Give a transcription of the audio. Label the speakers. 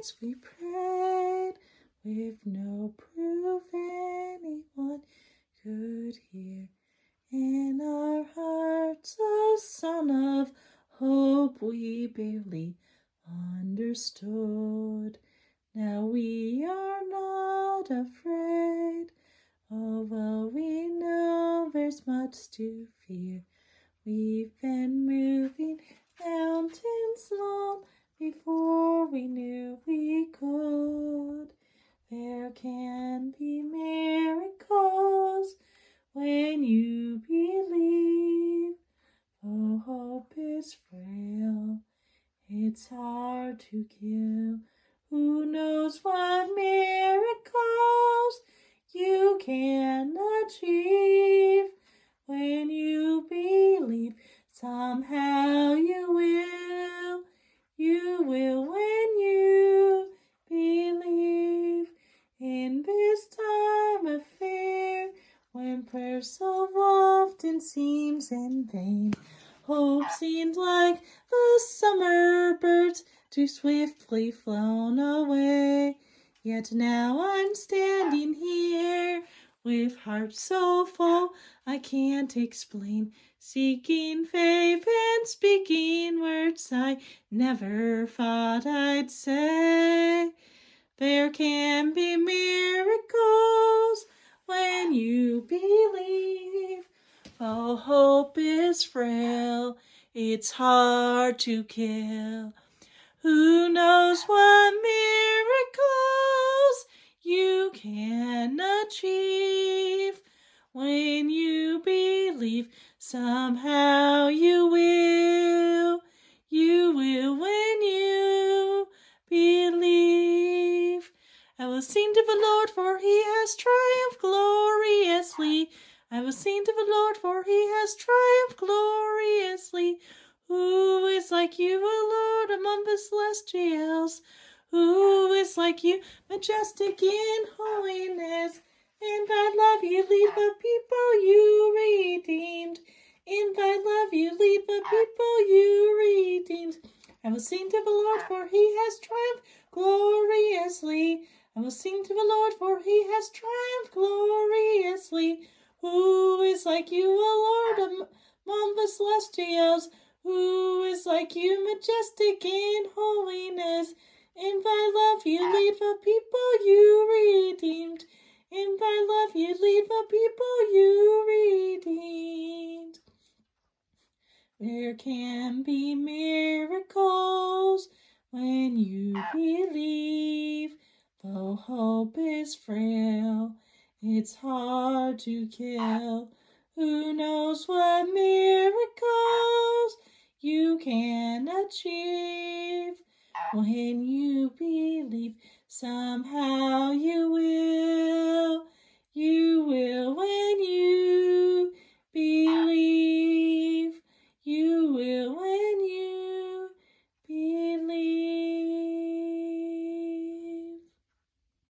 Speaker 1: silence we prayed, with no proof anyone could hear. In our hearts a song of hope we barely understood. Now we are not afraid, although we know there's much to fear. We've been moving mountains long before we knew we could. There can be miracles when you believe. Oh, hope is frail, it's hard to kill. Who knows what miracles you can achieve? When you believe, somehow you will. You will when you believe. In this time of fear, when prayer so often seems in vain, hope seems like the summer birds too swiftly flown away. Yet now I'm standing here with heart so full I can't explain, seeking faith and speaking words I never thought I'd say. There can be miracles when you believe. Oh, hope is frail, it's hard to kill. Who knows what miracles you can achieve? When you believe, somehow you will. You will when you believe. I will sing to the Lord, for he has triumphed gloriously. I will sing to the Lord, for he has triumphed gloriously. Who is like you, O Lord, among the celestials? Who is like you, majestic in holiness? In thy love you lead the people you redeemed. In thy love you lead the people you redeemed. I will sing to the Lord, for he has triumphed gloriously. I will sing to the Lord, for he has triumphed gloriously. Who is like you, O Lord, among the celestials? Who is like you, majestic in holiness? In thy love you lead the people you redeemed. In thy love you lead the people you redeemed. There can be miracles when you believe. Though hope is frail, it's hard to kill. Who knows what miracles you can achieve? When you believe, somehow you will.